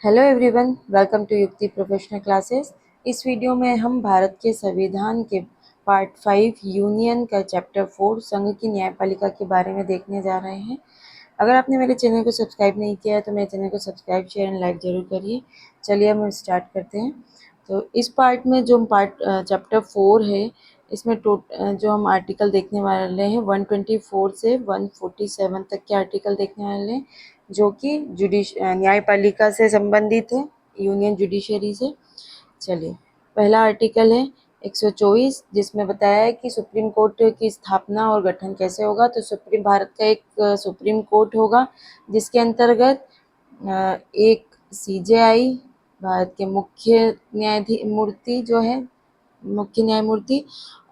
Hello everyone, welcome to युक्ति professional classes. इस video में हम भारत के संविधान के पार्ट 5 यूनियन का चैप्टर 4 संघ की न्यायपालिका के बारे में देखने जा रहे हैं। अगर आपने मेरे चैनल को सब्सक्राइब नहीं किया है तो मेरे चैनल को सब्सक्राइब, शेयर एंड लाइक ज़रूर करिए। चलिए हम स्टार्ट करते हैं। तो इस पार्ट में जो चैप्टर 4 है, इसमें जो हम आर्टिकल देखने वाले हैं 124 से 147 तक के आर्टिकल देखने वाले हैं, जो कि न्यायपालिका से संबंधित है, यूनियन जुडिशरी से। चलिए, पहला आर्टिकल है 124, जिसमें बताया है कि सुप्रीम कोर्ट की स्थापना और गठन कैसे होगा। तो भारत का एक सुप्रीम कोर्ट होगा, जिसके अंतर्गत एक सीजेआई, भारत के मुख्य न्यायमूर्ति,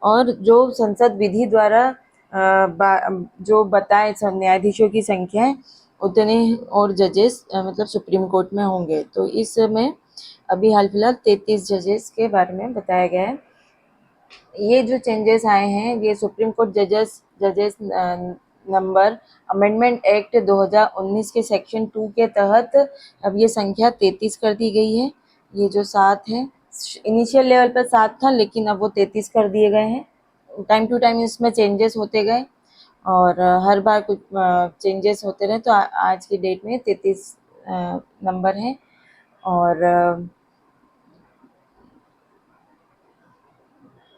और जो संसद विधि द्वारा जो बताए सब न्यायाधीशों की संख्या है उतने और जजेस मतलब सुप्रीम कोर्ट में होंगे। तो इस समय अभी हाल फिलहाल 33 जजेस के बारे में बताया गया है। ये जो चेंजेस आए हैं, ये सुप्रीम कोर्ट जजेस नंबर अमेंडमेंट एक्ट 2019 के सेक्शन 2 के तहत अब ये संख्या 33 कर दी गई है। ये जो 7 है, इनिशियल लेवल पर 7 था, लेकिन अब वो 33 कर दिए गए हैं। टाइम टू टाइम इसमें चेंजेस होते गए और हर बार कुछ चेंजेस होते रहे, तो आज की डेट में 33 नंबर है। और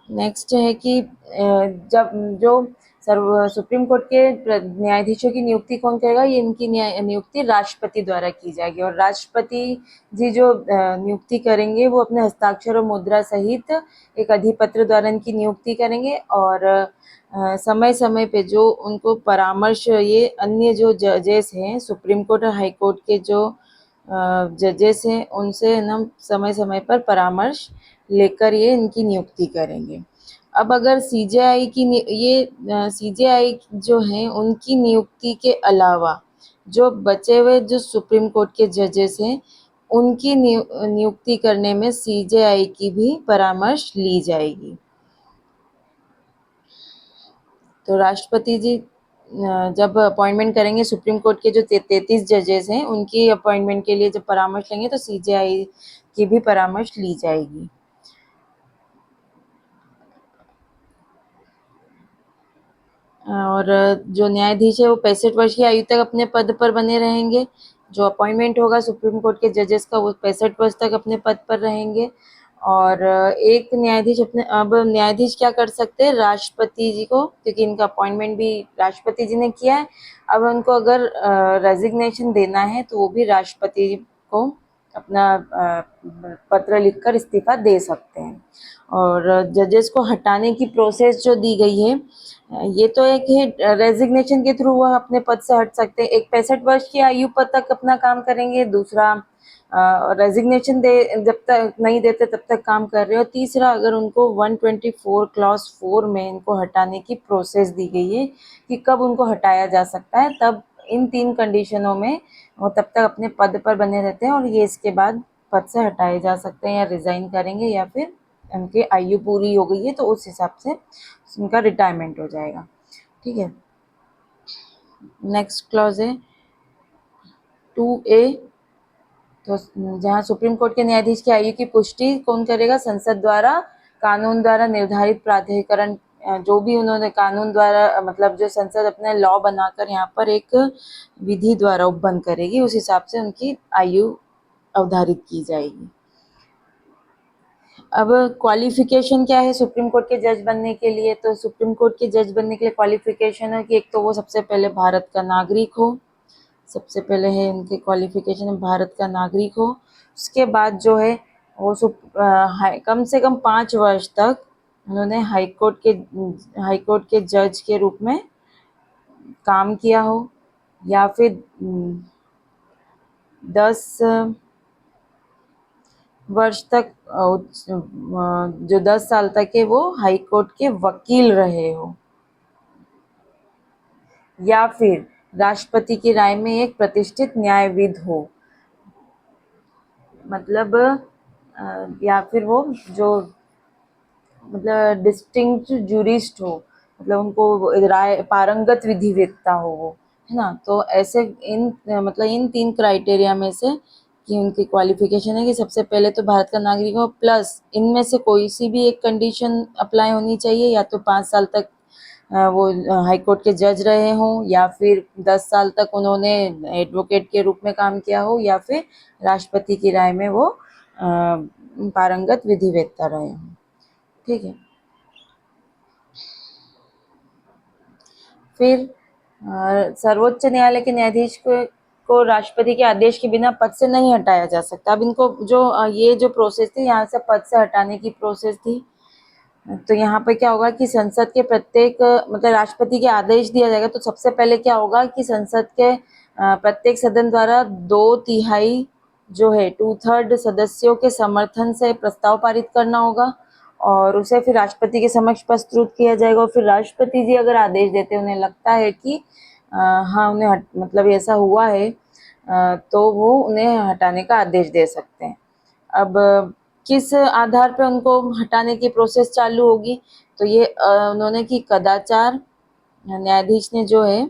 नेक्स्ट है कि जब जो सुप्रीम कोर्ट के न्यायाधीशों की नियुक्ति कौन करेगा, ये इनकी नियुक्ति राष्ट्रपति द्वारा की जाएगी। और राष्ट्रपति जी जो नियुक्ति करेंगे, वो अपने हस्ताक्षर और मुद्रा सहित एक अधिपत्र द्वारा इनकी नियुक्ति करेंगे। और समय समय पे जो उनको परामर्श, ये अन्य जो जजेस हैं सुप्रीम कोर्ट और हाई कोर्ट के जो जजेस हैं, उनसे ना समय समय पर परामर्श लेकर ये इनकी नियुक्ति करेंगे। अब अगर सीजेआई जो हैं, उनकी नियुक्ति के अलावा जो बचे हुए जो सुप्रीम कोर्ट के जजेस हैं, उनकी नियुक्ति करने में सीजेआई की भी परामर्श ली जाएगी। तो राष्ट्रपति जी जब अपॉइंटमेंट करेंगे सुप्रीम कोर्ट के जो 33 जजेस हैं, उनकी अपॉइंटमेंट के लिए जब परामर्श लेंगे तो सीजेआई की भी परामर्श ली जाएगी। और जो न्यायाधीश है वो 65 वर्ष की आयु तक अपने पद पर बने रहेंगे। जो अपॉइंटमेंट होगा सुप्रीम कोर्ट के जजेस का, वो 65 वर्ष तक अपने पद पर रहेंगे। और एक न्यायाधीश अब न्यायाधीश क्या कर सकते हैं, राष्ट्रपति जी को, क्योंकि इनका अपॉइंटमेंट भी राष्ट्रपति जी ने किया है, अब उनको अगर रेजिग्नेशन देना है तो वो भी राष्ट्रपति जी को अपना पत्र लिखकर इस्तीफा दे सकते हैं। और जजेस को हटाने की प्रोसेस जो दी गई है, ये तो एक है रेजिग्नेशन के थ्रू वह अपने पद से हट सकते हैं। एक 65 वर्ष की आयु पद तक अपना काम करेंगे, दूसरा रेजिग्नेशन जब तक नहीं देते तब तक काम कर रहे हो, तीसरा अगर उनको 124 क्लॉज 4 में इनको हटाने की प्रोसेस दी गई है कि कब उनको हटाया जा सकता है, तब इन 3 कंडीशनों में वो तब तक अपने पद पर बने रहते हैं और ये इसके बाद पद से हटाए जा सकते हैं, या रिजाइन करेंगे, या फिर उनकी आयु पूरी हो गई है तो उस हिसाब से उनका रिटायरमेंट हो जाएगा। ठीक है, नेक्स्ट क्लॉज है 2A। तो जहाँ सुप्रीम कोर्ट के न्यायाधीश की आयु की पुष्टि कौन करेगा, संसद द्वारा कानून द्वारा निर्धारित प्राधिकरण, जो भी उन्होंने कानून द्वारा मतलब जो संसद अपने लॉ बनाकर यहाँ पर एक विधि द्वारा उपबंध करेगी, उस हिसाब से उनकी आयु अवधारित की जाएगी। अब क्वालिफिकेशन क्या है सुप्रीम कोर्ट के जज बनने के लिए, तो सुप्रीम कोर्ट के जज बनने के लिए क्वालिफिकेशन है कि एक तो वो सबसे पहले भारत का नागरिक हो, सबसे पहले है उनके क्वालिफिकेशन भारत का नागरिक हो। उसके बाद जो है वो कम से कम 5 वर्ष तक उन्होंने हाई कोर्ट के जज के रूप में काम किया हो, या फिर 10 वर्ष तक जो 10 साल तक के वो हाई कोर्ट के वकील रहे हो, या फिर राष्ट्रपति की राय में एक प्रतिष्ठित न्यायविद हो, मतलब या फिर वो जो मतलब डिस्टिंक्ट जूरिस्ट हो, मतलब उनको राय पारंगत विधिवेत्ता हो वो, है ना। तो ऐसे इन 3 क्राइटेरिया में से कि उनकी क्वालिफिकेशन है कि सबसे पहले तो भारत का नागरिक हो, प्लस इनमें से कोई सी भी एक कंडीशन अप्लाई होनी चाहिए, या तो 5 साल तक वो हाई कोर्ट के जज रहे हों, या फिर 10 साल तक उन्होंने एडवोकेट के रूप में काम किया हो, या फिर राष्ट्रपति की राय में वो पारंगत विधिवेत्ता रहे हों। ठीक है। फिर सर्वोच्च न्यायालय के न्यायाधीश को राष्ट्रपति के आदेश के बिना पद से नहीं हटाया जा सकता। अब इनको जो ये जो प्रोसेस थी, यहाँ से पद से हटाने की प्रोसेस थी, तो यहाँ पे क्या होगा कि संसद के प्रत्येक मतलब राष्ट्रपति के आदेश दिया जाएगा, तो सबसे पहले क्या होगा कि संसद के प्रत्येक सदन द्वारा 2/3 जो है 2/3 सदस्यों के समर्थन से प्रस्ताव पारित करना होगा, और उसे फिर राष्ट्रपति के समक्ष प्रस्तुत किया जाएगा, और फिर राष्ट्रपति जी अगर आदेश देते उन्हें लगता है कि हाँ उन्हें मतलब ऐसा हुआ है, तो वो उन्हें हटाने का आदेश दे सकते हैं। अब किस आधार पर उनको हटाने की प्रोसेस चालू होगी, तो ये उन्होंने की कदाचार, न्यायाधीश ने जो है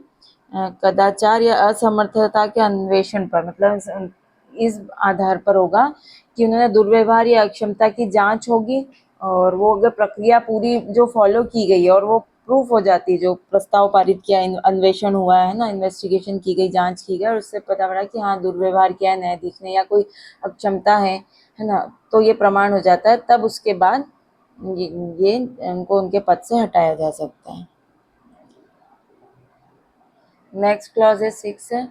कदाचार या असमर्थता के अन्वेषण पर, मतलब इस आधार पर होगा कि उन्होंने दुर्व्यवहार या अक्षमता की जांच होगी, और वो अगर प्रक्रिया पूरी जो फॉलो की गई है और वो प्रूफ हो जाती है, जो प्रस्ताव पारित किया, अन्वेषण हुआ है ना, इन्वेस्टिगेशन की गई, जांच की गई, और उससे पता पड़ा कि हाँ दुर्व्यवहार किया है न्यायाधीश ने या कोई अक्षमता है ना, तो ये प्रमाण हो जाता है, तब उसके बाद ये उनको उनके पद से हटाया जा सकता है। नेक्स्ट क्लॉज है 6 है।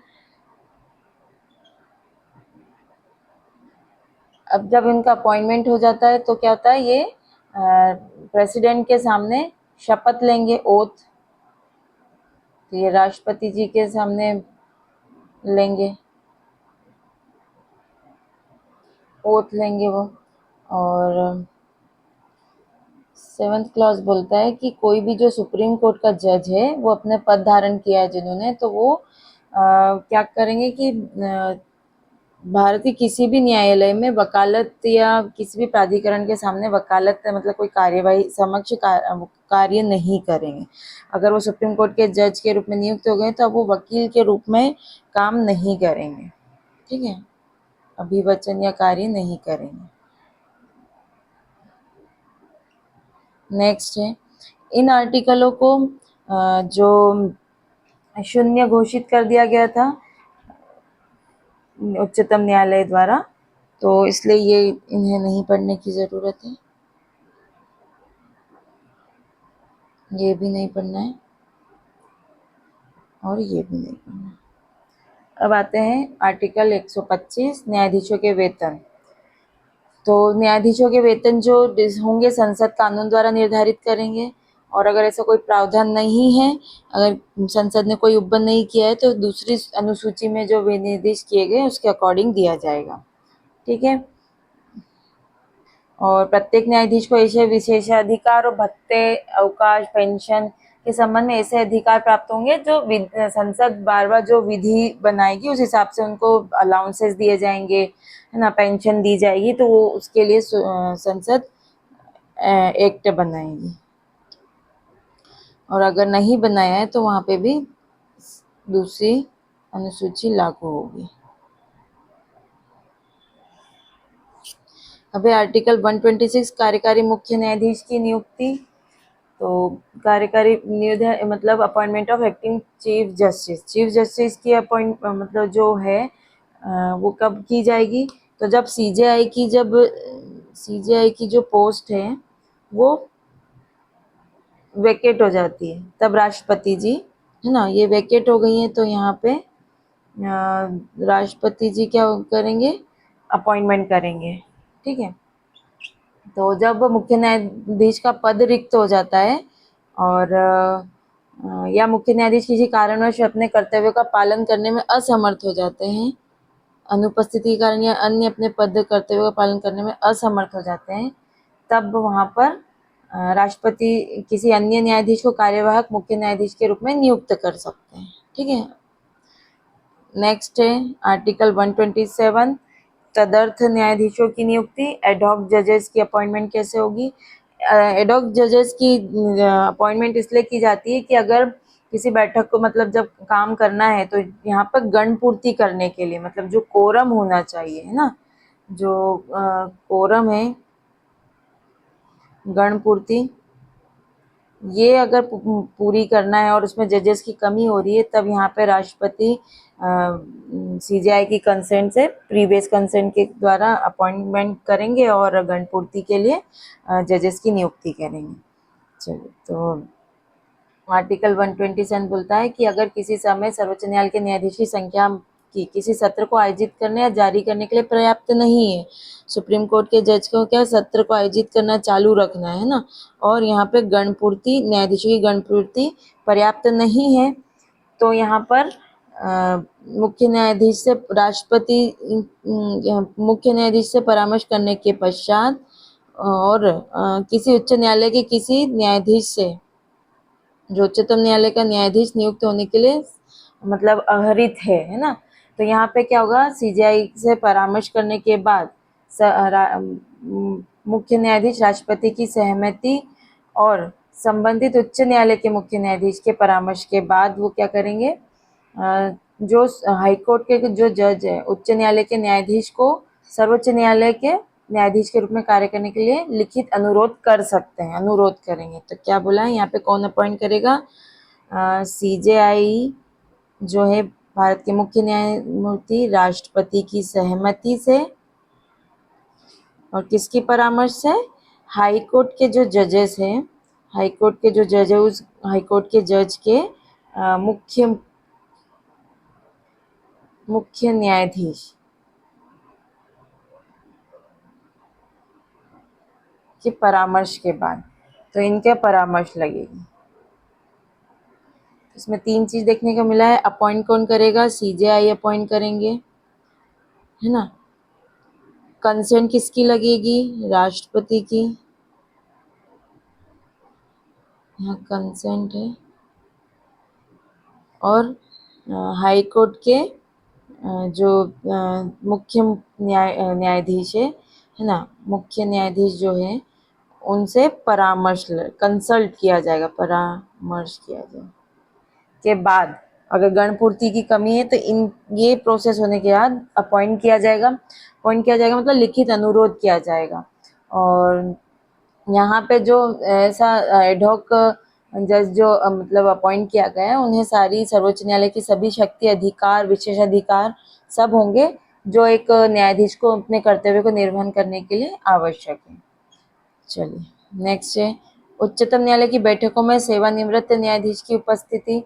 अब जब इनका अपॉइंटमेंट हो जाता है तो क्या होता है, ये प्रेसिडेंट के सामने शपथ लेंगे, ओथ, तो ये राष्ट्रपति जी के सामने लेंगे, ओथ लेंगे वो। और 7th क्लॉज बोलता है कि कोई भी जो सुप्रीम कोर्ट का जज है, वो अपने पद धारण किया है जिन्होंने, तो वो क्या करेंगे कि भारत के किसी भी न्यायालय में वकालत या किसी भी प्राधिकरण के सामने वकालत मतलब कोई कार्यवाही समक्ष कार्य नहीं करेंगे। अगर वो सुप्रीम कोर्ट के जज के रूप में नियुक्त हो गए तो अब वो वकील के रूप में काम नहीं करेंगे। ठीक है, अभिवचन या कार्य नहीं करेंगे। नेक्स्ट है, इन आर्टिकलों को जो शून्य घोषित कर दिया गया था उच्चतम न्यायालय द्वारा, तो इसलिए ये इन्हें नहीं पढ़ने की ज़रूरत है, ये भी नहीं पढ़ना है और ये भी नहीं पढ़ना है। अब आते हैं आर्टिकल 125 न्यायाधीशों के वेतन। तो न्यायाधीशों के वेतन जो होंगे संसद कानून द्वारा निर्धारित करेंगे, और अगर ऐसा कोई प्रावधान नहीं है, अगर संसद ने कोई उपबंध नहीं किया है, तो दूसरी अनुसूची में जो विनिर्देश किए गए उसके अकॉर्डिंग दिया जाएगा। ठीक है, और प्रत्येक न्यायाधीश को ऐसे विशेषाधिकार और भत्ते, अवकाश, पेंशन के संबंध में ऐसे अधिकार प्राप्त होंगे जो संसद बार बार जो विधि बनाएगी उस हिसाब से उनको अलाउंसेस दिए जाएंगे, है ना, पेंशन दी जाएगी, तो वो उसके लिए संसद एक्ट बनाएगी, और अगर नहीं बनाया है तो वहाँ पे भी दूसरी अनुसूची लागू होगी। अभी आर्टिकल 126 कार्यकारी मुख्य न्यायाधीश की नियुक्ति। तो कार्यकारी मतलब appointment of acting chief justice, chief justice की अपॉइंट मतलब जो है वो कब की जाएगी, तो जब सीजेआई की जो पोस्ट है वो वेकेट हो जाती है, तब राष्ट्रपति जी, है ना, ये वेकेट हो गई है, तो यहाँ पे राष्ट्रपति जी क्या करेंगे, अपॉइंटमेंट करेंगे। ठीक है, तो जब मुख्य न्यायाधीश का पद रिक्त हो जाता है, और या मुख्य न्यायाधीश किसी कारणवश अपने कर्तव्यों का पालन करने में असमर्थ हो जाते हैं, अनुपस्थिति के कारण या अन्य अपने पद कर्तव्यों का पालन करने में असमर्थ हो जाते हैं, तब वहाँ पर राष्ट्रपति किसी अन्य न्यायाधीश को कार्यवाहक मुख्य न्यायाधीश के रूप में नियुक्त कर सकते हैं। ठीक है, नेक्स्ट है आर्टिकल 127 तदर्थ न्यायाधीशों की नियुक्ति। एडहॉक जजेस की अपॉइंटमेंट कैसे होगी? एडहॉक जजेस की अपॉइंटमेंट इसलिए की जाती है कि अगर किसी बैठक को मतलब जब काम करना है तो यहाँ पर गण पूर्ति करने के लिए मतलब जो कोरम होना चाहिए है ना, जो कोरम है गण पूर्ति, ये अगर पूरी करना है और उसमें जजेस की कमी हो रही है तब यहाँ पे राष्ट्रपति सीजेआई की कंसेंट से प्रीवियस कंसेंट के द्वारा अपॉइंटमेंट करेंगे और गणपूर्ति के लिए जजेस की नियुक्ति करेंगे। चलिए, तो आर्टिकल 127 बोलता है कि अगर किसी समय सर्वोच्च न्यायालय के न्यायाधीश की संख्या की किसी सत्र को आयोजित करने या जारी करने के लिए पर्याप्त नहीं है, सुप्रीम कोर्ट के जज को क्या सत्र को आयोजित करना चालू रखना है ना, और यहाँ पे गणपूर्ति न्यायाधीशों की गणपूर्ति पर्याप्त नहीं है, तो यहाँ पर मुख्य न्यायाधीश से राष्ट्रपति मुख्य न्यायाधीश से परामर्श करने के पश्चात और किसी उच्च न्यायालय के किसी न्यायाधीश से जो उच्चतम न्यायालय का न्यायाधीश नियुक्त होने के लिए मतलब अहरित है ना, तो यहाँ पे क्या होगा, सीजेआई से परामर्श करने के बाद मुख्य न्यायाधीश राष्ट्रपति की सहमति और संबंधित उच्च न्यायालय के मुख्य न्यायाधीश के परामर्श के बाद वो क्या करेंगे, जो हाईकोर्ट के जो जज है उच्च न्यायालय के न्यायाधीश को सर्वोच्च न्यायालय के न्यायाधीश के रूप में कार्य करने के लिए लिखित अनुरोध कर सकते हैं, अनुरोध करेंगे। तो क्या बोला है यहाँ पे, कौन अपॉइंट करेगा, सीजेआई जो है भारत के मुख्य न्यायमूर्ति राष्ट्रपति की सहमति से और किसकी परामर्श से, हाई कोर्ट के जो जजेस हैं, हाई कोर्ट के जो जज है उस हाई कोर्ट के जज के मुख्य न्यायाधीश के परामर्श के बाद, तो इनके परामर्श लगेगी। इसमें 3 चीज देखने को मिला है, अपॉइंट कौन करेगा, सीजेआई अपॉइंट करेंगे है ना, कंसेंट किसकी लगेगी, राष्ट्रपति की, यहाँ कंसेंट है, और हाई कोर्ट के जो मुख्य न्यायाधीश है ना, मुख्य न्यायाधीश जो है उनसे परामर्श कंसल्ट किया जाएगा, परामर्श किया जाएगा के बाद अगर गणपूर्ति की कमी है तो इन ये प्रोसेस होने के बाद अपॉइंट किया जाएगा, अपॉइंट किया जाएगा मतलब लिखित अनुरोध किया जाएगा। और यहाँ पे जो ऐसा एडहॉक जज जो मतलब अपॉइंट किया गया है उन्हें सारी सर्वोच्च न्यायालय की सभी शक्ति अधिकार विशेषाधिकार सब होंगे जो एक न्यायाधीश को अपने कर्तव्य को निर्वहन करने के लिए आवश्यक है। चलिए नेक्स्ट है, उच्चतम न्यायालय की बैठकों में सेवानिवृत्त न्यायाधीश की उपस्थिति।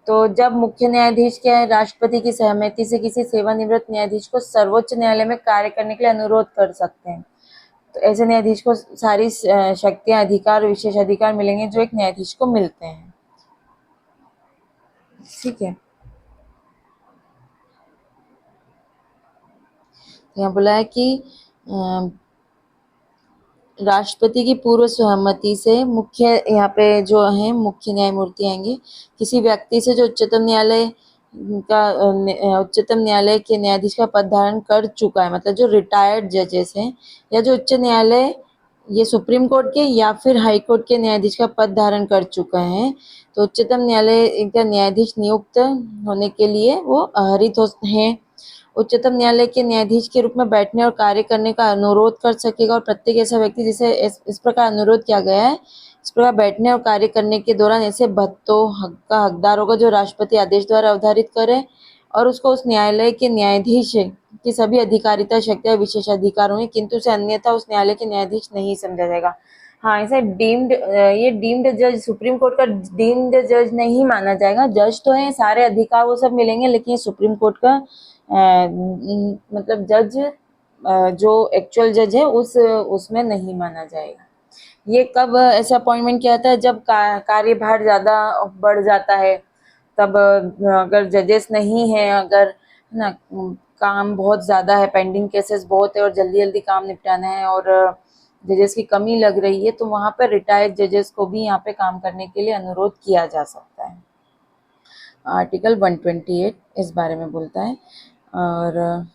तो जब मुख्य न्यायाधीश के राष्ट्रपति की सहमति से किसी सेवानिवृत्त न्यायाधीश को सर्वोच्च न्यायालय में कार्य करने के लिए अनुरोध कर सकते हैं, तो ऐसे न्यायाधीश को सारी शक्तियां अधिकार विशेष अधिकार मिलेंगे जो एक न्यायाधीश को मिलते हैं। ठीक है, यहाँ बोला है कि राष्ट्रपति की पूर्व सहमति से मुख्य यहाँ पे जो है मुख्य न्यायमूर्ति आएंगे, किसी व्यक्ति से जो उच्चतम न्यायालय उच्चतम न्यायालय के न्यायाधीश का पद धारण कर चुका है, मतलब जो रिटायर्ड जजेस हैं या जो उच्च न्यायालय ये सुप्रीम कोर्ट के या फिर हाई कोर्ट के न्यायाधीश का पद धारण कर चुका है, तो उच्चतम न्यायालय का न्यायाधीश नियुक्त होने के लिए वो अहरित हैं, उच्चतम न्यायालय के न्यायाधीश के रूप में बैठने और कार्य करने का अनुरोध कर सकेगा, और प्रत्येक ऐसा व्यक्ति जिसे इस प्रकार अनुरोध किया गया है इस प्रकार बैठने और कार्य करने के दौरान ऐसे भत्तों हक का हकदार होगा जो राष्ट्रपति आदेश द्वारा अवधारित करे और उसको उस न्यायालय के न्यायाधीश की सभी अधिकारिता शक्तियां विशेषाधिकार होंगे, किंतु उसे अन्यथा उस न्यायालय के न्यायाधीश नहीं समझा जाएगा। हाँ, ऐसे डीम्ड ये डीम्ड जज सुप्रीम कोर्ट का डीम्ड जज नहीं माना जाएगा, जज तो है सारे अधिकार वो सब मिलेंगे, लेकिन ये सुप्रीम कोर्ट का मतलब जज जो एक्चुअल जज है उसमें नहीं माना जाएगा। ये कब ऐसा अपॉइंटमेंट किया था, जब कार्यभार ज़्यादा बढ़ जाता है, तब अगर जजेस नहीं है, अगर ना काम बहुत ज़्यादा है, पेंडिंग केसेस बहुत है और जल्दी जल्दी काम निपटाना है और जजेस की कमी लग रही है, तो वहाँ पर रिटायर्ड जजेस को भी यहाँ पे काम करने के लिए अनुरोध किया जा सकता है। आर्टिकल 128 इस बारे में बोलता है। और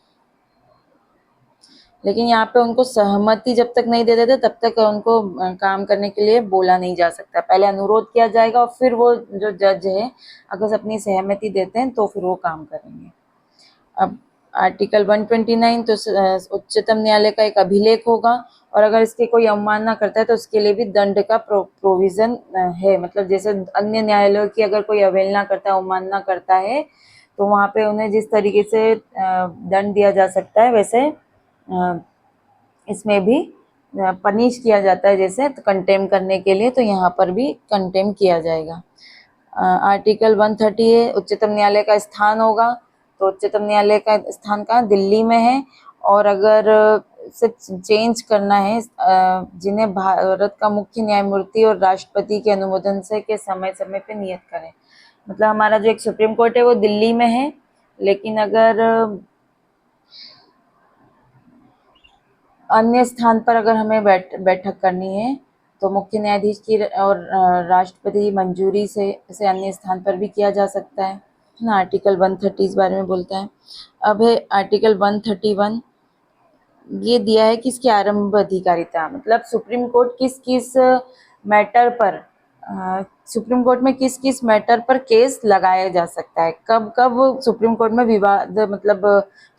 लेकिन यहाँ पे उनको सहमति जब तक नहीं दे देते तब तक उनको काम करने के लिए बोला नहीं जा सकता। पहले अनुरोध किया जाएगा और फिर वो जो जज है अगर अपनी सहमति देते हैं तो फिर वो काम करेंगे। अब आर्टिकल 129 तो उच्चतम न्यायालय का एक अभिलेख होगा और अगर इसकी कोई अवमानना करता है तो उसके लिए भी दंड का प्रोविजन है। मतलब जैसे अन्य न्यायालयों की अगर कोई अवहेलना करता है, अवमानना करता है तो वहाँ पे उन्हें जिस तरीके से दंड दिया जा सकता है वैसे इसमें भी पनिश किया जाता है, जैसे तो कंटेम करने के लिए, तो यहाँ पर भी कंटेम किया जाएगा। आर्टिकल 130 है उच्चतम न्यायालय का स्थान होगा, तो उच्चतम न्यायालय का स्थान कहाँ, दिल्ली में है। और अगर से चेंज करना है जिन्हें भारत का मुख्य न्यायमूर्ति और राष्ट्रपति के अनुमोदन से के समय समय पे नियत करें। मतलब हमारा जो एक सुप्रीम कोर्ट है वो दिल्ली में है, लेकिन अगर अन्य स्थान पर अगर हमें बैठक करनी है तो मुख्य न्यायाधीश की और राष्ट्रपति की मंजूरी से इसे अन्य स्थान पर भी किया जा सकता है ना। आर्टिकल 130 इस बारे में बोलता है। अब है आर्टिकल 131, ये दिया है कि इसकी आरंभ अधिकारिता, मतलब सुप्रीम कोर्ट किस किस मैटर पर सुप्रीम कोर्ट में किस किस मैटर पर केस लगाया जा सकता है, कब कब सुप्रीम कोर्ट में विवाद, मतलब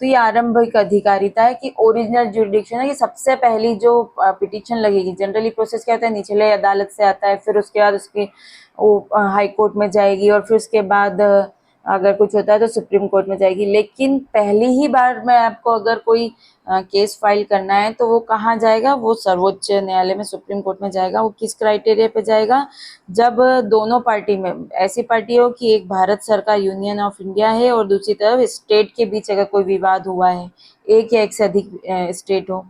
तो ये आरंभिक अधिकारिता है कि ओरिजिनल जुरिडिक्शन है कि सबसे पहली जो पिटीशन लगेगी। जनरली प्रोसेस क्या होता है, निचले अदालत से आता है, फिर उसके बाद उसकी हाई कोर्ट में जाएगी और फिर उसके बाद अगर कुछ होता है तो सुप्रीम कोर्ट में जाएगी। लेकिन पहली ही बार में आपको अगर कोई केस फाइल करना है तो वो कहाँ जाएगा, वो सर्वोच्च न्यायालय में सुप्रीम कोर्ट में जाएगा। वो किस क्राइटेरिया पे जाएगा, जब दोनों पार्टी में ऐसी पार्टी हो कि एक भारत सरकार यूनियन ऑफ इंडिया है और दूसरी तरफ स्टेट के बीच अगर कोई विवाद हुआ है, एक या एक से अधिक स्टेट हो,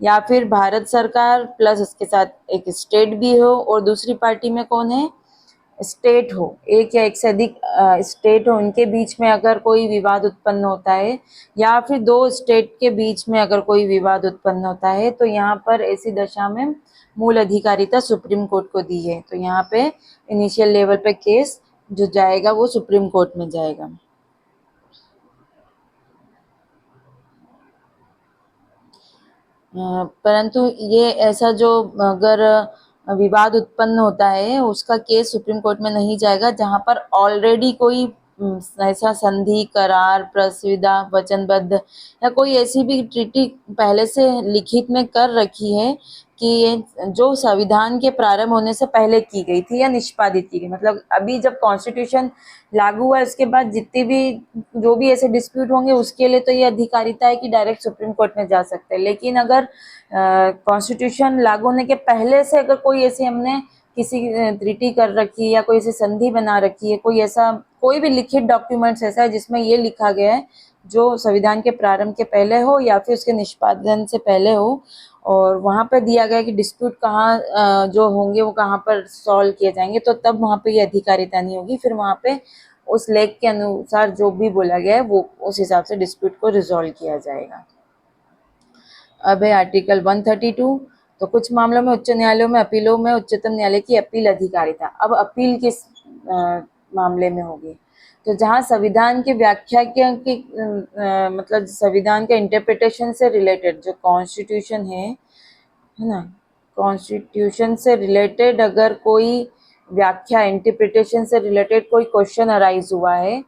या फिर भारत सरकार प्लस उसके साथ एक स्टेट भी हो और दूसरी पार्टी में कौन है, स्टेट हो, एक या एक से अधिक स्टेट हो, उनके बीच में अगर कोई विवाद उत्पन्न होता है या फिर दो स्टेट के बीच में अगर कोई विवाद उत्पन्न होता है तो यहाँ पर ऐसी दशा में मूल अधिकारिता सुप्रीम कोर्ट को दी है। तो यहाँ पे इनिशियल लेवल पे केस जो जाएगा वो सुप्रीम कोर्ट में जाएगा। परंतु ये ऐसा जो अगर विवाद उत्पन्न होता है उसका केस सुप्रीम कोर्ट में नहीं जाएगा जहां पर ऑलरेडी कोई ऐसा संधि, करार, प्रस्तावना, वचनबद्ध या कोई ऐसी भी ट्रीटी पहले से लिखित में कर रखी है कि ये जो संविधान के प्रारंभ होने से पहले की गई थी या निष्पादित की गई। मतलब अभी जब कॉन्स्टिट्यूशन लागू हुआ है उसके बाद जितने भी जो भी ऐसे डिस्प्यूट होंगे उसके लिए तो ये अधिकारिता है कि डायरेक्ट सुप्रीम कोर्ट में जा सकते हैं। लेकिन अगर कॉन्स्टिट्यूशन लागू होने के पहले से अगर कोई ऐसे हमने किसी ट्रीटी कर रखी है या कोई ऐसी संधि बना रखी है, कोई ऐसा कोई भी लिखित डॉक्यूमेंट्स ऐसा है जिसमें ये लिखा गया है जो संविधान के प्रारंभ के पहले हो या फिर उसके निष्पादन से पहले हो, और वहाँ पर दिया गया कि डिस्प्यूट कहाँ जो होंगे वो कहाँ पर सॉल्व किए जाएंगे, तो तब वहाँ पे ये अधिकारिता नहीं होगी। फिर वहाँ पे उस लेख के अनुसार जो भी बोला गया है वो उस हिसाब से डिस्प्यूट को रिजॉल्व किया जाएगा। अब है आर्टिकल 132, तो कुछ मामलों में उच्च न्यायालयों में अपीलों में उच्चतम न्यायालय की अपील अधिकारिता। अब अपील किस मामले में होगी, तो जहाँ संविधान की व्याख्या के मतलब संविधान के इंटरप्रिटेशन से रिलेटेड जो कॉन्स्टिट्यूशन है ना, कॉन्स्टिट्यूशन से रिलेटेड अगर कोई व्याख्या, इंटरप्रिटेशन से रिलेटेड कोई क्वेश्चन अराइज हुआ है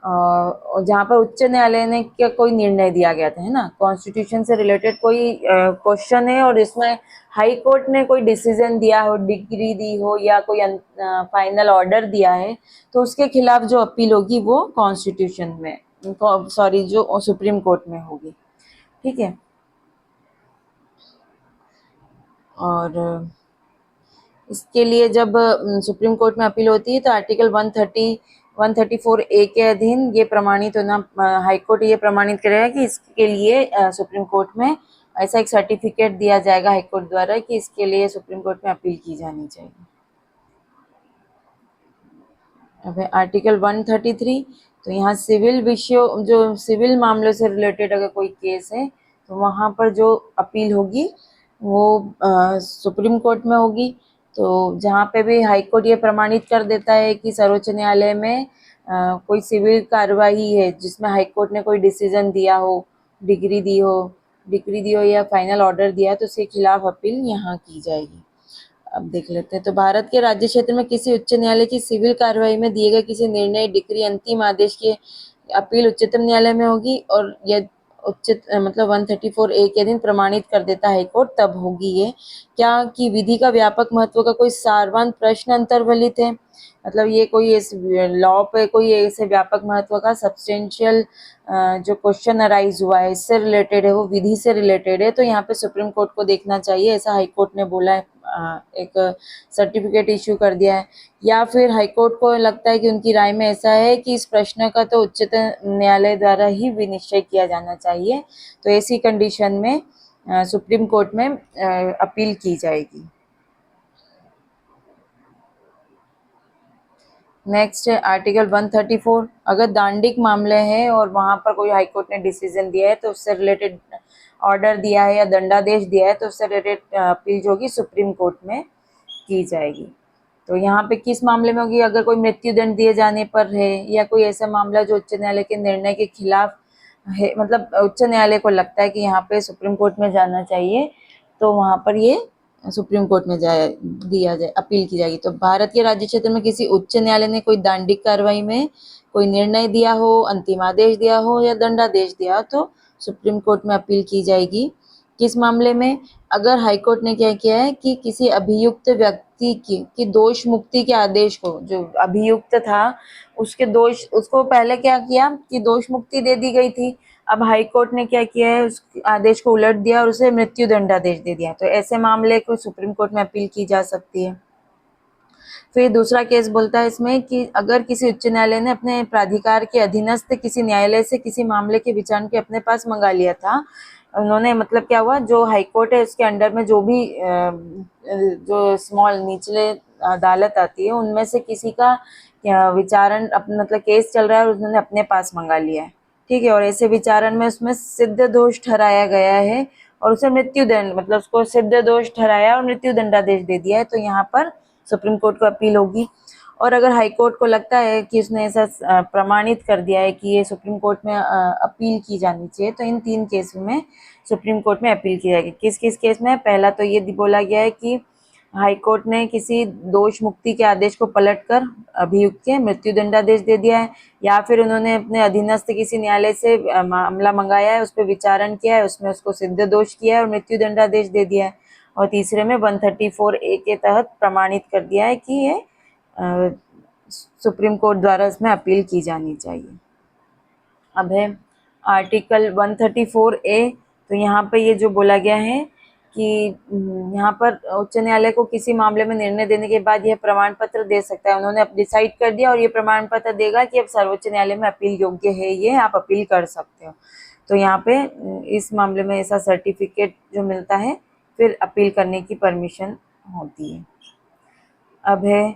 जहाँ पर उच्च न्यायालय ने क्या कोई निर्णय दिया गया था, है ना, कॉन्स्टिट्यूशन से रिलेटेड कोई क्वेश्चन है और इसमें हाई कोर्ट ने कोई डिसीजन दिया हो, डिग्री दी हो या कोई फाइनल ऑर्डर दिया है, तो उसके खिलाफ जो अपील होगी वो कॉन्स्टिट्यूशन में सॉरी जो सुप्रीम कोर्ट में होगी। ठीक है। और इसके लिए जब सुप्रीम कोर्ट में अपील होती है तो आर्टिकल 134 ए के अधीन ये प्रमाणित होना, हाई कोर्ट ये प्रमाणित करेगा कि इसके लिए सुप्रीम कोर्ट में ऐसा एक सर्टिफिकेट दिया जाएगा हाई कोर्ट द्वारा कि इसके लिए सुप्रीम कोर्ट में अपील की जानी चाहिए। अब आर्टिकल 133, तो यहाँ सिविल विषयों जो सिविल मामलों से रिलेटेड अगर कोई केस है तो वहाँ पर जो अपील होगी वो सुप्रीम कोर्ट में होगी। तो जहाँ पे भी हाई कोर्ट ये प्रमाणित कर देता है कि सर्वोच्च न्यायालय में कोई सिविल कार्यवाही है जिसमें हाई कोर्ट ने कोई डिसीजन दिया हो, डिग्री दी हो डिक्री दी हो या फाइनल ऑर्डर दिया है तो उसके खिलाफ अपील यहाँ की जाएगी। अब देख लेते हैं। तो भारत के राज्य क्षेत्र में किसी उच्च न्यायालय की सिविल कार्रवाई में दिए गए किसी निर्णय, डिक्री, अंतिम आदेश की अपील उच्चतम न्यायालय में होगी, और यह मतलब 134A के दिन प्रमाणित कर देता है कोर्ट, तब होगी ये। क्या कि विधि का व्यापक महत्व का कोई सारवान प्रश्न अंतर्वलित है, मतलब ये कोई इस लॉ पे कोई ऐसे व्यापक महत्व का सब्सटेंशियल जो क्वेश्चन अराइज हुआ है, इससे रिलेटेड है, वो विधि से रिलेटेड है, तो यहाँ पे सुप्रीम कोर्ट को देखना चाहिए, ऐसा हाई कोर्ट ने बोला है। एक सर्टिफिकेट इश्यू कर दिया है। या फिर हाईकोर्ट को लगता है कि उनकी राय में ऐसा है कि इस प्रश्न का तो उच्चतम न्यायालय द्वारा ही विनिश्चय किया जाना चाहिए, तो ऐसी कंडीशन में सुप्रीम कोर्ट में अपील की जाएगी। नेक्स्ट है आर्टिकल 134। अगर दांडिक मामले हैं और वहां पर कोई हाईकोर्ट ने डिसीजन दिया है तो उससे रिलेटेड ऑर्डर दिया है या दंडादेश दिया है तो उससे रिलेटेड अपील जो होगी सुप्रीम कोर्ट में की जाएगी। तो यहाँ पे किस मामले में होगी, अगर कोई मृत्यु दंड दिए जाने पर है या कोई ऐसा मामला जो उच्च न्यायालय के निर्णय के खिलाफ है, मतलब उच्च न्यायालय को लगता है कि यहाँ पे सुप्रीम कोर्ट में जाना चाहिए, तो वहां पर ये सुप्रीम कोर्ट में दिया जाए, अपील की जाएगी। तो भारत के राज्य क्षेत्र में किसी उच्च न्यायालय ने कोई दांडिक कार्रवाई में कोई निर्णय दिया हो, अंतिम आदेश दिया हो या दंडादेश दिया हो तो सुप्रीम कोर्ट में अपील की जाएगी। किस मामले में, अगर हाईकोर्ट ने क्या किया है कि किसी अभियुक्त व्यक्ति की दोष मुक्ति के आदेश को, जो अभियुक्त था उसके दोष, उसको पहले क्या किया कि दोष मुक्ति दे दी गई थी, अब हाईकोर्ट ने क्या किया है उस आदेश को उलट दिया और उसे मृत्यु दंडादेश दे दिया, तो ऐसे मामले को सुप्रीम कोर्ट में अपील की जा सकती है। फिर दूसरा केस बोलता है इसमें कि अगर किसी उच्च न्यायालय ने अपने प्राधिकार के अधीनस्थ किसी न्यायालय से किसी मामले के विचारण के अपने पास मंगा लिया था, उन्होंने, मतलब क्या हुआ, जो हाईकोर्ट है उसके अंडर में जो भी जो स्मॉल निचले अदालत आती है उनमें से किसी का विचारण मतलब केस चल रहा है और उन्होंने अपने पास मंगा लिया है, ठीक है, और ऐसे विचारण में उसमें सिद्ध दोष ठहराया गया है और उसे मृत्यु दंड, मतलब उसको सिद्ध दोष ठहराया और मृत्यु दंडादेश दे दिया है, तो यहाँ पर सुप्रीम कोर्ट को अपील होगी। और अगर हाई कोर्ट को लगता है कि उसने ऐसा प्रमाणित कर दिया है कि ये सुप्रीम कोर्ट में अपील की जानी चाहिए, तो इन 3 केसों में सुप्रीम कोर्ट में अपील की जाएगी। किस किस केस में, पहला तो ये बोला गया है कि हाई कोर्ट ने किसी दोष मुक्ति के आदेश को पलटकर अभियुक्त के मृत्यु दंडादेश दे दिया है, या फिर उन्होंने अपने अधीनस्थ किसी न्यायालय से मामला मंगाया है, उस पर विचारण किया है, उसमें उसको सिद्ध दोष किया है और मृत्यु दंडादेश दे दिया है, और तीसरे में 134A के तहत प्रमाणित कर दिया है कि ये सुप्रीम कोर्ट द्वारा इसमें अपील की जानी चाहिए। अब है आर्टिकल 134A। तो यहाँ पे ये जो बोला गया है कि यहाँ पर उच्च न्यायालय को किसी मामले में निर्णय देने के बाद यह प्रमाण पत्र दे सकता है, उन्होंने अब डिसाइड कर दिया और ये प्रमाण पत्र देगा कि अब सर्वोच्च न्यायालय में अपील योग्य है, ये आप अपील कर सकते हो। तो यहाँ पे इस मामले में ऐसा सर्टिफिकेट जो मिलता है, फिर अपील करने की परमिशन होती है। अब है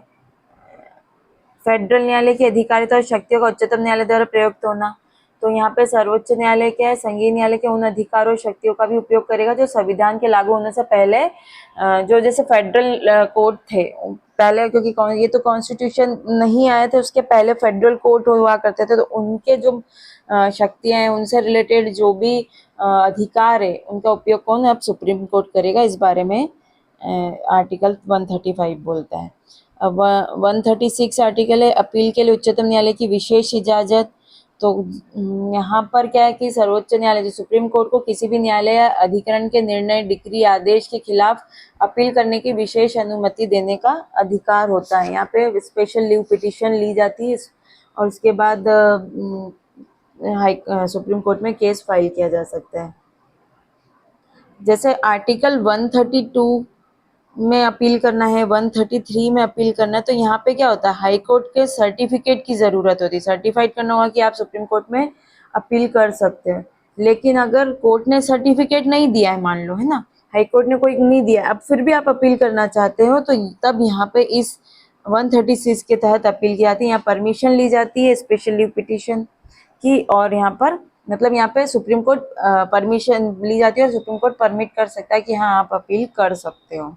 फेडरल न्यायालय की अधिकारिता और शक्तियों का उच्चतम न्यायालय द्वारा प्रयुक्त होना। तो यहाँ पे सर्वोच्च न्यायालय क्या है, संघीय न्यायालय के उन अधिकारों और शक्तियों का भी उपयोग करेगा जो संविधान के लागू होने से पहले, जो जैसे फेडरल कोर्ट थे पहले, क्योंकि ये तो कॉन्स्टिट्यूशन नहीं आया था, उसके पहले फेडरल कोर्ट हुआ करते थे, तो उनके जो शक्तियां हैं, उनसे रिलेटेड जो भी अधिकार है, उनका उपयोग कौन, अब सुप्रीम कोर्ट करेगा। इस बारे में आर्टिकल 135 बोलता है। अब 136 आर्टिकल है अपील के लिए उच्चतम न्यायालय की विशेष इजाजत। तो यहाँ पर क्या है कि सर्वोच्च न्यायालय जो सुप्रीम कोर्ट को किसी भी न्यायालय या अधिकरण के निर्णय, डिक्री, आदेश के खिलाफ अपील करने की विशेष अनुमति देने का अधिकार होता है। यहाँ पे स्पेशल लीव पिटीशन ली जाती है और उसके बाद सुप्रीम कोर्ट में केस फाइल किया जा सकता है। जैसे आर्टिकल 132 में अपील करना है, 133 में अपील करना है, तो यहाँ पे क्या होता है, हाई कोर्ट के सर्टिफिकेट की जरूरत होती है, सर्टिफाइड करना होगा कि आप सुप्रीम कोर्ट में अपील कर सकते हैं। लेकिन अगर कोर्ट ने सर्टिफिकेट नहीं दिया है, मान लो, है ना, हाई कोर्ट ने कोई नहीं दिया, अब फिर भी आप अपील करना चाहते हो, तो तब यहाँ पे इस 136 के तहत अपील की जाती है। यहाँ परमिशन ली जाती है स्पेशल लीव पिटीशन की, और यहाँ पर मतलब यहाँ पे सुप्रीम कोर्ट परमिशन ली जाती है और सुप्रीम कोर्ट परमिट कर सकता है कि हाँ आप अपील कर सकते हो,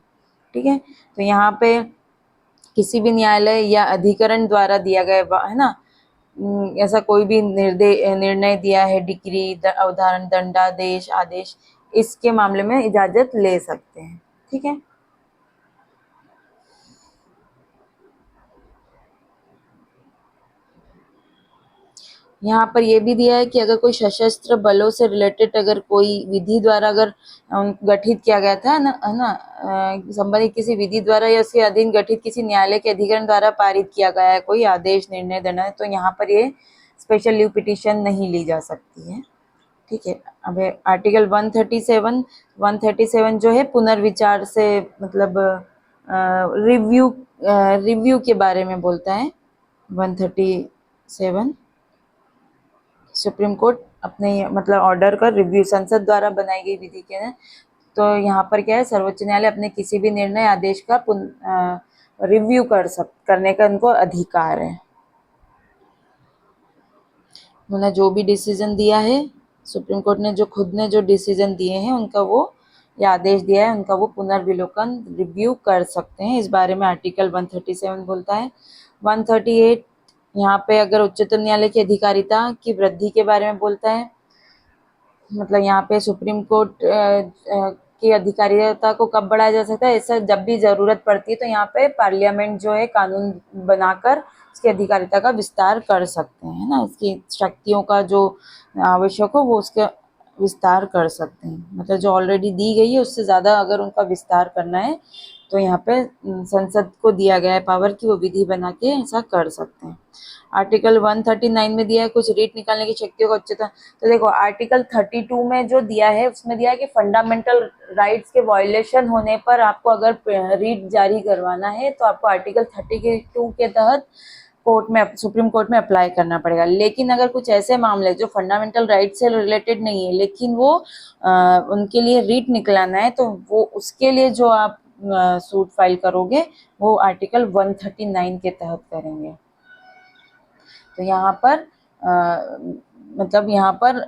ठीक है। तो यहाँ पे किसी भी न्यायालय या अधिकरण द्वारा दिया गया, है ना, ऐसा कोई भी निर्णय दिया है, डिक्री, उदाहरण, दंडादेश, आदेश, इसके मामले में इजाजत ले सकते हैं। ठीक है, यहाँ पर ये भी दिया है कि अगर कोई सशस्त्र बलों से रिलेटेड अगर कोई विधि द्वारा अगर गठित किया गया था ना, है ना, संबंधित किसी विधि द्वारा या उसके अधीन गठित किसी न्यायालय के अधिकरण द्वारा पारित किया गया है कोई आदेश, निर्णय, दंड, तो यहाँ पर ये स्पेशल लीव पिटीशन नहीं ली जा सकती है। ठीक है, अब आर्टिकल 137 जो है पुनर्विचार से मतलब रिव्यू के बारे में बोलता है। 137 सुप्रीम कोर्ट अपने मतलब ऑर्डर का रिव्यू, संसद द्वारा बनाई गई विधि के, तो यहाँ पर क्या है, सर्वोच्च न्यायालय अपने किसी भी निर्णय आदेश का रिव्यू करने का उनको अधिकार है। उन्होंने जो भी डिसीजन दिया है, सुप्रीम कोर्ट ने जो खुद ने जो डिसीजन दिए हैं उनका वो या आदेश दिया है उनका वो पुनर्विलोकन रिव्यू कर सकते हैं। इस बारे में आर्टिकल 137 बोलता है। 138 यहाँ पे अगर उच्चतम न्यायालय की अधिकारिता की वृद्धि के बारे में बोलता है, मतलब यहाँ पे सुप्रीम कोर्ट की अधिकारिता को कब बढ़ाया जा सकता है, ऐसा जब भी जरूरत पड़ती है तो यहाँ पे पार्लियामेंट जो है कानून बनाकर उसकी अधिकारिता का विस्तार कर सकते हैं, ना, इसकी शक्तियों का जो आवश्यक हो वो उसके विस्तार कर सकते हैं। मतलब जो ऑलरेडी दी गई है उससे ज़्यादा अगर उनका विस्तार करना है तो यहाँ पे संसद को दिया गया है पावर कि वो विधि बना के ऐसा कर सकते हैं। आर्टिकल 139 में दिया है कुछ रीट निकालने की शक्तियों का उच्चतम, तो देखो आर्टिकल 32 में जो दिया है उसमें दिया है कि फंडामेंटल राइट्स के वायलेशन होने पर आपको अगर रीट जारी करवाना है तो आपको आर्टिकल 32 के तहत कोर्ट में सुप्रीम कोर्ट में अप्लाई करना पड़ेगा। लेकिन अगर कुछ ऐसे मामले जो फंडामेंटल राइट से रिलेटेड नहीं है लेकिन वो उनके लिए रीट निकलाना है तो वो उसके लिए जो आप सूट फाइल करोगे वो आर्टिकल 139 के तहत करेंगे। तो यहाँ पर मतलब यहाँ पर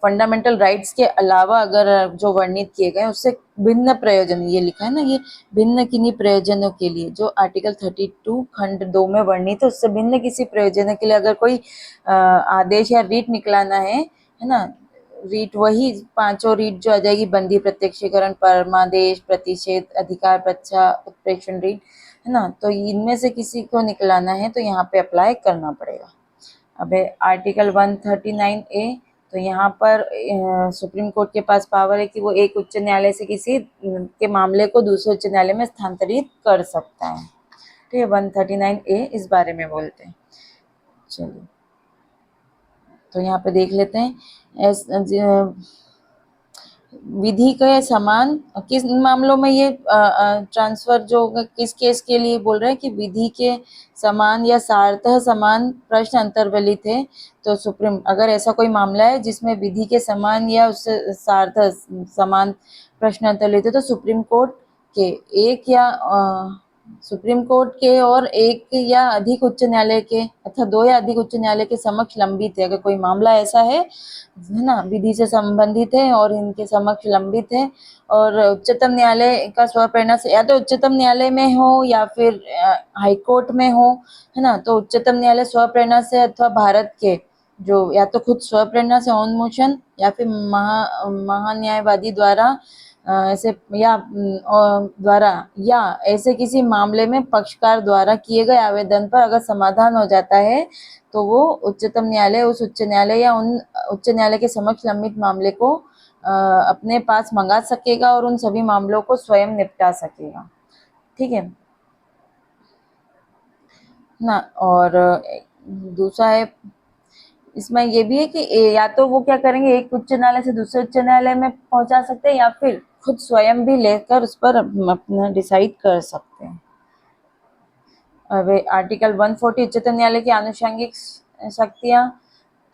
फंडामेंटल राइट्स के अलावा अगर जो वर्णित किए गए उससे भिन्न प्रयोजन, ये लिखा है ना, ये भिन्न किन्हीं प्रयोजनों के लिए जो आर्टिकल 32 खंड 2 में वर्णित है उससे भिन्न किसी प्रयोजन के लिए अगर कोई आदेश या रीट निकलाना है ना, रीट वही पांचों रीट जो आ जाएगी, बंदी, प्रत्यक्षीकरण, परमादेश, प्रतिषेध, अधिकार पक्षा, उत्प्रेक्षण रीट, है ना, तो इनमें से किसी को निकलाना है तो यहाँ पे अप्लाई करना पड़ेगा। अब आर्टिकल 139A, तो यहाँ पर सुप्रीम कोर्ट के पास पावर है कि वो एक उच्च न्यायालय से किसी के मामले को दूसरे उच्च न्यायालय में स्थानांतरित कर सकता है। ठीक है, 139A इस बारे में बोलते हैं। चलिए, तो यहाँ पे देख लेते हैं विधि के समान किस मामलों में ये ट्रांसफर जो होगा, किस केस के लिए बोल रहे हैं कि विधि के समान या सार्थः समान प्रश्न अंतर्वलित है, तो सुप्रीम अगर ऐसा कोई मामला है जिसमें विधि के समान या उससे सार्थः समान प्रश्न अंतर्वलित है तो सुप्रीम कोर्ट के एक या सुप्रीम कोर्ट के और एक या अधिक उच्च न्यायालय के अथवा दो या अधिक उच्च न्यायालय के समक्ष लंबित है। अगर कोई मामला ऐसा है ना, विधि से संबंधित है और इनके समक्ष लंबित है और उच्चतम न्यायालय का स्वप्रेरणा से या तो उच्चतम न्यायालय में हो या फिर हाई कोर्ट में हो, है ना, तो उच्चतम न्यायालय स्वप्रेरणा से अथवा भारत के जो या तो खुद स्वप्रेरणा से ऑन मोशन या फिर महान्यायवादी द्वारा ऐसे या द्वारा या ऐसे किसी मामले में पक्षकार द्वारा किए गए आवेदन पर अगर समाधान हो जाता है तो वो उच्चतम न्यायालय उस उच्च न्यायालय या उन उच्च न्यायालय के समक्ष लंबित मामले को अपने पास मंगा सकेगा और उन सभी मामलों को स्वयं निपटा सकेगा। ठीक है ना, और दूसरा है इसमें ये भी है कि या तो वो क्या करेंगे, एक उच्च न्यायालय से दूसरे उच्च न्यायालय में पहुंचा सकते हैं या फिर खुद स्वयं भी लेकर उस पर अपना डिसाइड कर सकते हैं। अब आर्टिकल 140 उच्चतम न्यायालय की आनुषंगिक शक्तियां,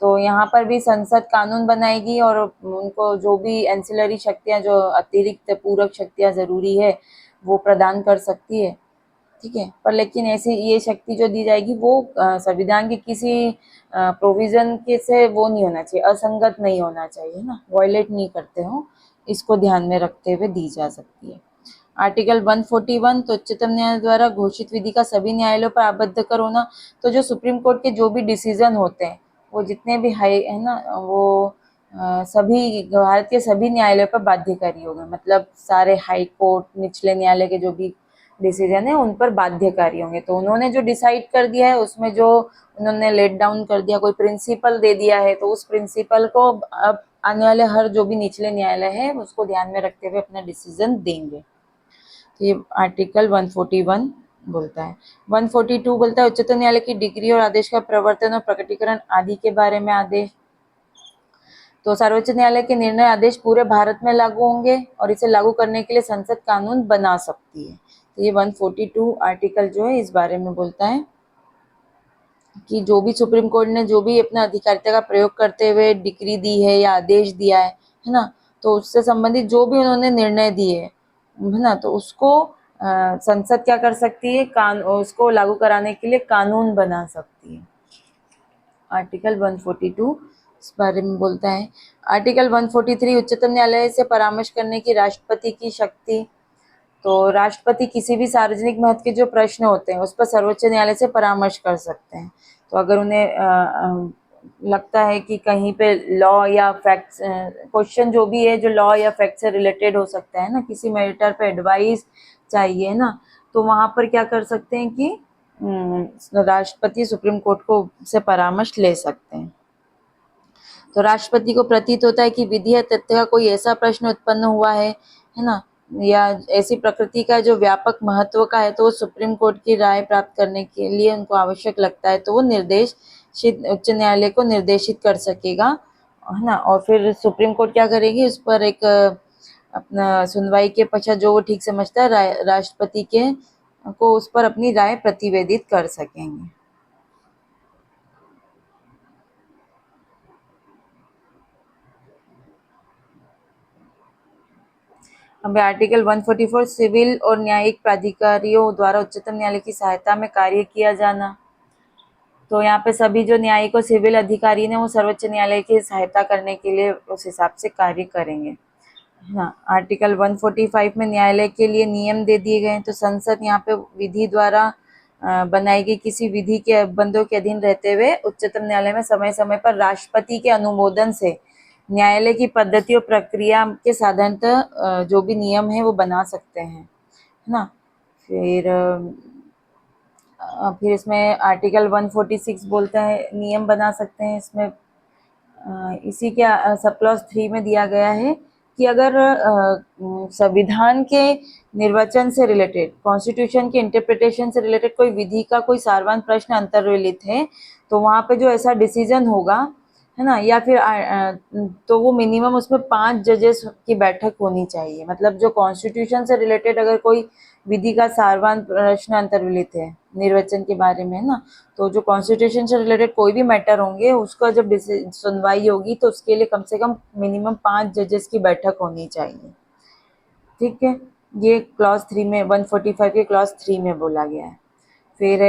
तो यहाँ पर भी संसद कानून बनाएगी और उनको जो भी एंसिलरी शक्तियां जो अतिरिक्त पूरक शक्तियां जरूरी है वो प्रदान कर सकती है। ठीक है, पर लेकिन ऐसी ये शक्ति जो दी जाएगी वो संविधान के किसी प्रोविजन के से वो नहीं होना चाहिए, असंगत नहीं होना चाहिए ना, वायलेट नहीं करते हो, इसको ध्यान में रखते हुए दी जा सकती है। आर्टिकल 141, तो उच्चतम न्यायालय द्वारा घोषित विधि का सभी न्यायालयों पर आबद्ध कर होना, तो जो सुप्रीम कोर्ट के जो भी डिसीजन होते हैं वो जितने भी हाई है ना वो सभी भारत के सभी न्यायालयों पर बाध्यकारी होगा, मतलब सारे हाई कोर्ट, निचले न्यायालय के जो भी डिसीजन है उन पर बाध्यकारी होंगे। तो उन्होंने जो डिसाइड कर दिया है उसमें जो उन्होंने लेट डाउन कर दिया, कोई प्रिंसिपल दे दिया है, तो उस प्रिंसिपल को अब आने वाले हर जो भी निचले न्यायालय है उसको ध्यान में रखते हुए अपना डिसीजन देंगे। तो ये आर्टिकल 141 बोलता है। 142 बोलता है उच्चतम न्यायालय की डिग्री और आदेश का प्रवर्तन और प्रकटीकरण आदि के बारे में आदेश। तो सर्वोच्च न्यायालय के निर्णय आदेश पूरे भारत में लागू होंगे और इसे लागू करने के लिए संसद कानून बना सकती है। तो ये 142 आर्टिकल जो है इस बारे में बोलता है कि जो भी सुप्रीम कोर्ट ने जो भी अपना अधिकारिता का प्रयोग करते हुए डिक्री दी है या आदेश दिया है ना, तो उससे संबंधित जो भी उन्होंने निर्णय दिए है ना, तो उसको संसद क्या कर सकती है, उसको लागू कराने के लिए कानून बना सकती है। आर्टिकल 142 इस बारे में बोलता है। आर्टिकल 143 उच्चतम न्यायालय से परामर्श करने की राष्ट्रपति की शक्ति। तो राष्ट्रपति किसी भी सार्वजनिक महत्व के जो प्रश्न होते हैं उस पर सर्वोच्च न्यायालय से परामर्श कर सकते हैं। तो अगर उन्हें लगता है कि कहीं पे लॉ या फैक्ट्स क्वेश्चन जो भी है जो लॉ या फैक्ट से रिलेटेड हो सकता है ना, किसी मैटर पे एडवाइस चाहिए ना, तो वहां पर क्या कर सकते हैं कि राष्ट्रपति सुप्रीम कोर्ट को से परामर्श ले सकते हैं। तो राष्ट्रपति को प्रतीत होता है कि विधि या तथ्य का कोई ऐसा प्रश्न उत्पन्न हुआ है ना, या ऐसी प्रकृति का जो व्यापक महत्व का है, तो वो सुप्रीम कोर्ट की राय प्राप्त करने के लिए उनको आवश्यक लगता है, तो वो निर्देशित उच्च न्यायालय को निर्देशित कर सकेगा, है ना। और फिर सुप्रीम कोर्ट क्या करेगी, उस पर एक अपना सुनवाई के पश्चात जो वो ठीक समझता है राष्ट्रपति के को उस पर अपनी राय प्रतिवेदित कर सकेंगे। अब आर्टिकल 144 सिविल और न्यायिक प्राधिकारियों द्वारा उच्चतम न्यायालय की सहायता में कार्य किया जाना। तो यहाँ पे सभी जो न्यायिक और सिविल अधिकारी ने वो सर्वोच्च न्यायालय की सहायता करने के लिए उस हिसाब से कार्य करेंगे। हाँ, आर्टिकल 145 में न्यायालय के लिए नियम दे दिए गए हैं। तो संसद यहाँ पे विधि द्वारा बनाई गई किसी विधि के बंदों के अधीन रहते हुए उच्चतम न्यायालय में समय समय पर राष्ट्रपति के अनुमोदन से न्यायालय की पद्धति और प्रक्रिया के साधारणतः जो भी नियम है वो बना सकते हैं, है ना। फिर इसमें आर्टिकल 146 बोलता है नियम बना सकते हैं। इसमें इसी के सब क्लॉज 3 में दिया गया है कि अगर संविधान के निर्वचन से रिलेटेड, कॉन्स्टिट्यूशन के इंटरप्रिटेशन से रिलेटेड कोई विधि का कोई सारवान प्रश्न अंतर्लिखित है, तो वहां पे जो ऐसा डिसीजन होगा, है ना, या फिर तो वो मिनिमम उसमें 5 जजेस की बैठक होनी चाहिए। मतलब जो कॉन्स्टिट्यूशन से रिलेटेड अगर कोई विधि का सारवान प्रश्न अंतर्लिखित है निर्वाचन के बारे में ना, तो जो कॉन्स्टिट्यूशन से रिलेटेड कोई भी मैटर होंगे उसका जब सुनवाई होगी तो उसके लिए कम से कम मिनिमम 5 जजेस की बैठक होनी चाहिए। ठीक है, ये क्लॉज 3 में 145 के क्लॉज 3 में बोला गया है। फिर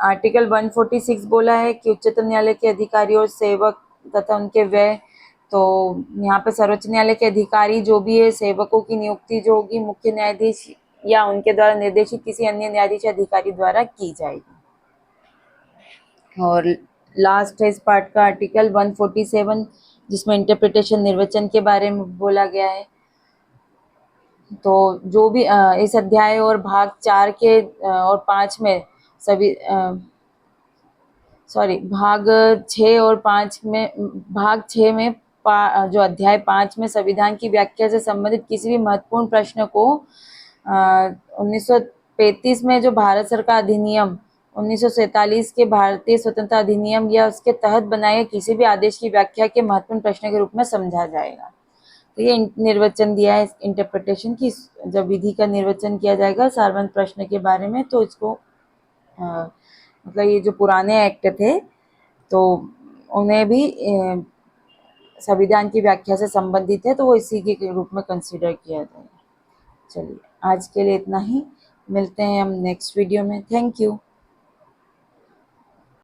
आर्टिकल 146 बोला है कि उच्चतम न्यायालय के अधिकारी और सेवक तथा उनके व्यय। तो यहाँ पे सर्वोच्च न्यायालय के अधिकारी जो भी है, सेवकों की नियुक्ति जो होगी मुख्य न्यायाधीश या उनके द्वारा निर्देशित किसी अन्य न्यायाधीश अधिकारी द्वारा की जाएगी। और लास्ट है इस पार्ट का आर्टिकल 147 जिसमें इंटरप्रिटेशन निर्वचन के बारे में बोला गया है। तो जो भी इस अध्याय और भाग 4 के और 5 में सभी भाग 6 और 5 में, भाग 6 में जो अध्याय 5 में संविधान की व्याख्या से संबंधित किसी भी महत्वपूर्ण प्रश्न को 1935 में जो भारत सरकार अधिनियम 1947 के भारतीय स्वतंत्रता अधिनियम या उसके तहत बनाए किसी भी आदेश की व्याख्या के महत्वपूर्ण प्रश्न के रूप में समझा जाएगा। तो ये निर्वचन दिया है इंटरप्रिटेशन की, जब विधि का निर्वचन किया जाएगा सार्वजनिक प्रश्न के बारे में, तो इसको मतलब ये जो पुराने एक्ट थे तो उन्हें भी संविधान की व्याख्या से संबंधित है, तो वो इसी के रूप में कंसिडर किया जाएगा। चलिए आज के लिए इतना ही, मिलते हैं हम नेक्स्ट वीडियो में। Thank you.